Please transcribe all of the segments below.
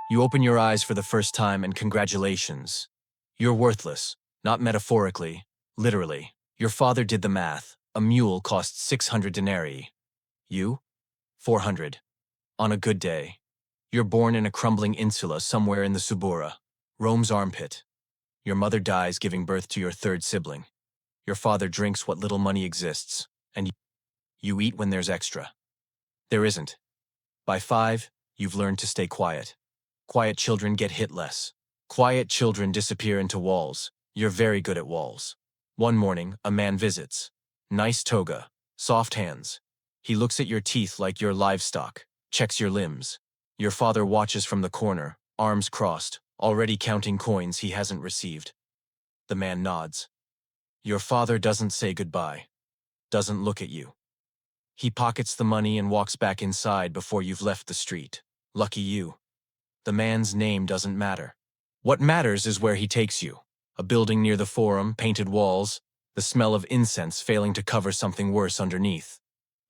You open your eyes for the first time and congratulations. You're worthless, not metaphorically, literally. Your father did the math. A mule costs 600 denarii. You? 400. On a good day. You're born in a crumbling insula somewhere in the Subura, Rome's armpit. Your mother dies giving birth to your third sibling. Your father drinks what little money exists, and you eat when there's extra. There isn't. By 5, you've learned to stay quiet. Quiet children get hit less. Quiet children disappear into walls. You're very good at walls. One morning, a man visits. Nice toga, soft hands. He looks at your teeth like you're livestock, checks your limbs. Your father watches from the corner, arms crossed, already counting coins he hasn't received. The man nods. Your father doesn't say goodbye, doesn't look at you. He pockets the money and walks back inside before you've left the street. Lucky you. The man's name doesn't matter. What matters is where he takes you. A building near the forum, painted walls, the smell of incense failing to cover something worse underneath.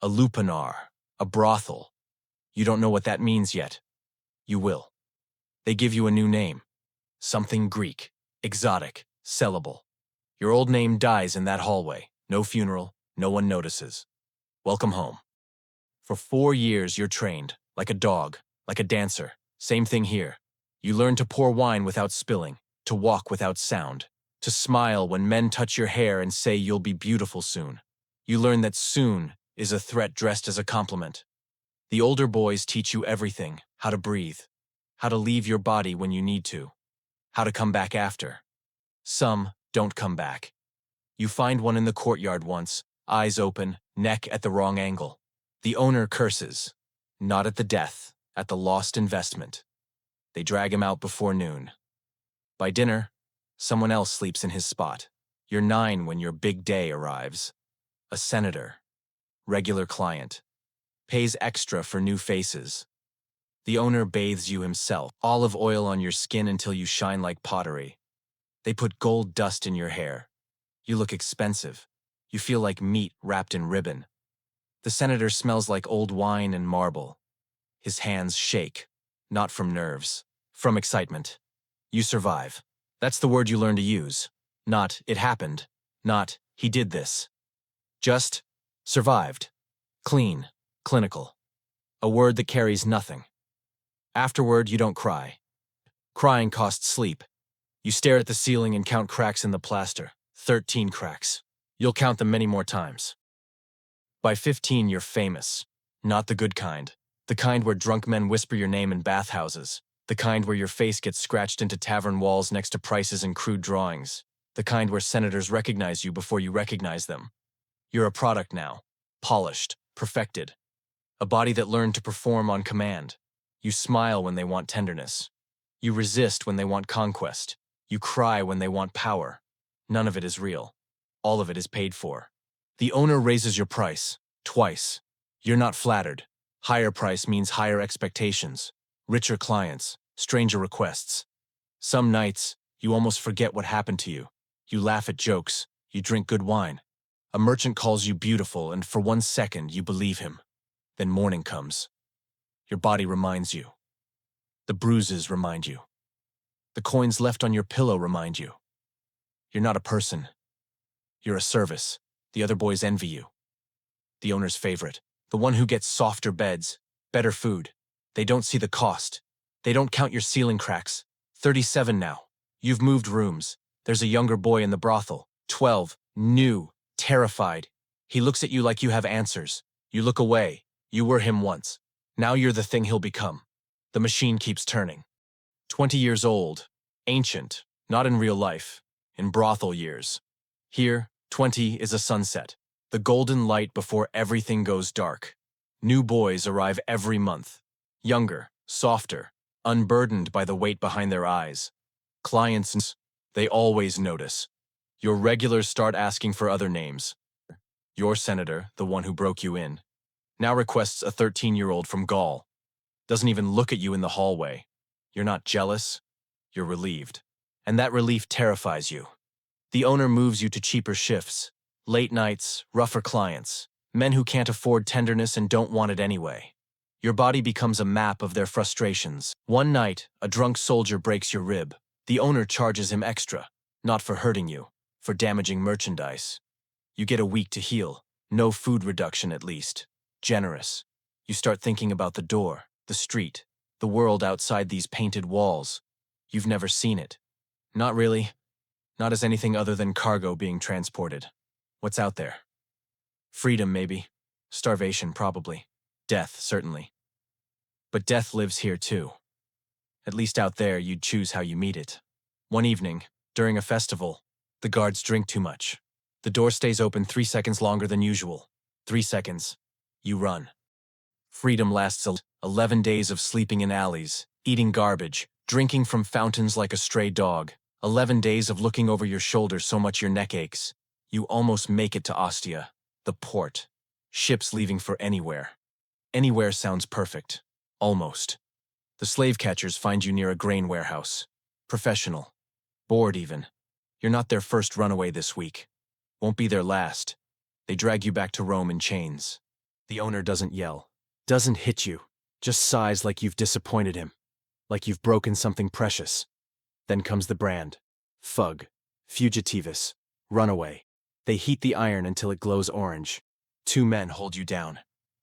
A lupanar, a brothel. You don't know what that means yet. You will. They give you a new name. Something Greek, exotic, sellable. Your old name dies in that hallway. No funeral, no one notices. Welcome home. For 4 years you're trained, like a dog, like a dancer. Same thing here. You learn to pour wine without spilling, to walk without sound, to smile when men touch your hair and say you'll be beautiful soon. You learn that soon is a threat dressed as a compliment. The older boys teach you everything: how to breathe, how to leave your body when you need to, how to come back after. Some don't come back. You find one in the courtyard once, eyes open, neck at the wrong angle. The owner curses, not at the death, at the lost investment. They drag him out before noon. By dinner, someone else sleeps in his spot. You're 9 when your big day arrives. A senator, regular client, pays extra for new faces. The owner bathes you himself, olive oil on your skin until you shine like pottery. They put gold dust in your hair. You look expensive. You feel like meat wrapped in ribbon. The senator smells like old wine and marble. His hands shake, not from nerves, from excitement. You survive. That's the word you learn to use. Not, it happened. Not, he did this. Just, survived. Clean, clinical. A word that carries nothing. Afterward, you don't cry. Crying costs sleep. You stare at the ceiling and count cracks in the plaster. 13 cracks. You'll count them many more times. By 15, you're famous. Not the good kind. The kind where drunk men whisper your name in bathhouses. The kind where your face gets scratched into tavern walls next to prices and crude drawings. The kind where senators recognize you before you recognize them. You're a product now. Polished, perfected. A body that learned to perform on command. You smile when they want tenderness. You resist when they want conquest. You cry when they want power. None of it is real. All of it is paid for. The owner raises your price, twice. You're not flattered. Higher price means higher expectations, richer clients, stranger requests. Some nights, you almost forget what happened to you. You laugh at jokes, you drink good wine. A merchant calls you beautiful, and for 1 second you believe him. Then morning comes. Your body reminds you. The bruises remind you. The coins left on your pillow remind you. You're not a person. You're a service. The other boys envy you. The owner's favorite. The one who gets softer beds, better food. They don't see the cost. They don't count your ceiling cracks. 37 now. You've moved rooms. There's a younger boy in the brothel. 12. New. Terrified. He looks at you like you have answers. You look away. You were him once. Now you're the thing he'll become. The machine keeps turning. 20 years old. Ancient. Not in real life. In brothel years. Here, 20 is a sunset. The golden light before everything goes dark. New boys arrive every month. Younger, softer, unburdened by the weight behind their eyes. Clients, they always notice. Your regulars start asking for other names. Your senator, the one who broke you in, now requests a 13-year-old from Gaul. Doesn't even look at you in the hallway. You're not jealous. You're relieved. And that relief terrifies you. The owner moves you to cheaper shifts. Late nights, rougher clients, men who can't afford tenderness and don't want it anyway. Your body becomes a map of their frustrations. One night, a drunk soldier breaks your rib. The owner charges him extra, not for hurting you, for damaging merchandise. You get a week to heal. No food reduction at least. Generous. You start thinking about the door, the street, the world outside these painted walls. You've never seen it. Not really. Not as anything other than cargo being transported. What's out there? Freedom, maybe. Starvation, probably. Death, certainly. But death lives here, too. At least out there, you'd choose how you meet it. One evening, during a festival, the guards drink too much. The door stays open 3 seconds longer than usual. 3 seconds. You run. Freedom lasts 11 days of sleeping in alleys, eating garbage, drinking from fountains like a stray dog. 11 days of looking over your shoulder so much your neck aches. You almost make it to Ostia, the port. Ships leaving for anywhere. Anywhere sounds perfect. Almost. The slave catchers find you near a grain warehouse. Professional. Bored even. You're not their first runaway this week. Won't be their last. They drag you back to Rome in chains. The owner doesn't yell. Doesn't hit you. Just sighs like you've disappointed him. Like you've broken something precious. Then comes the brand. Fug. Fugitivus. Runaway. They heat the iron until it glows orange. 2 men hold you down.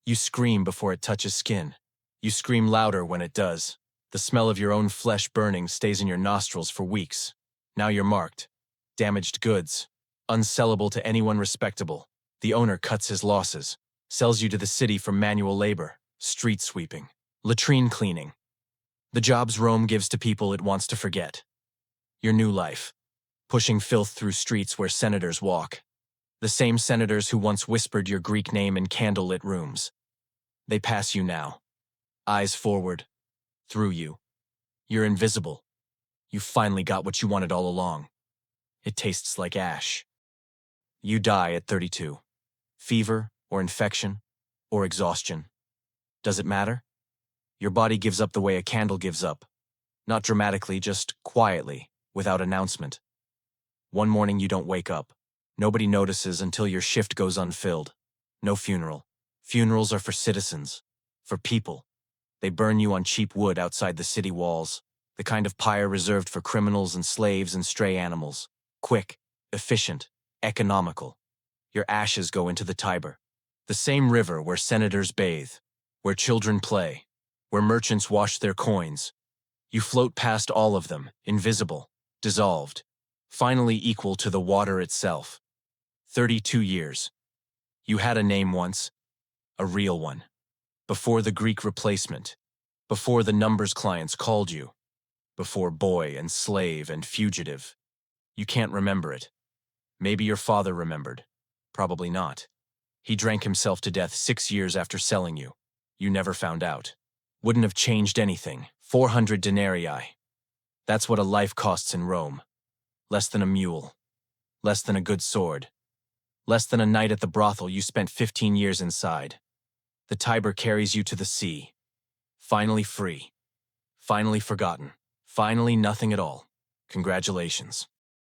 You scream before it touches skin. You scream louder when it does. The smell of your own flesh burning stays in your nostrils for weeks. Now you're marked. Damaged goods. Unsellable to anyone respectable. The owner cuts his losses. Sells you to the city for manual labor. Street sweeping. Latrine cleaning. The jobs Rome gives to people it wants to forget. Your new life. Pushing filth through streets where senators walk. The same senators who once whispered your Greek name in candlelit rooms. They pass you now. Eyes forward. Through you. You're invisible. You finally got what you wanted all along. It tastes like ash. You die at 32. Fever, or infection, or exhaustion. Does it matter? Your body gives up the way a candle gives up. Not dramatically, just quietly, without announcement. One morning you don't wake up. Nobody notices until your shift goes unfilled. No funeral. Funerals are for citizens. For people. They burn you on cheap wood outside the city walls. The kind of pyre reserved for criminals and slaves and stray animals. Quick, efficient, economical. Your ashes go into the Tiber. The same river where senators bathe. Where children play. Where merchants wash their coins. You float past all of them, invisible, dissolved. Finally equal to the water itself. 32 years. You had a name once. A real one. Before the Greek replacement. Before the numbers clients called you. Before boy and slave and fugitive. You can't remember it. Maybe your father remembered. Probably not. He drank himself to death 6 years after selling you. You never found out. Wouldn't have changed anything. 400 denarii. That's what a life costs in Rome. Less than a mule. Less than a good sword. Less than a night at the brothel you spent 15 years inside. The Tiber carries you to the sea. Finally free. Finally forgotten. Finally nothing at all. Congratulations.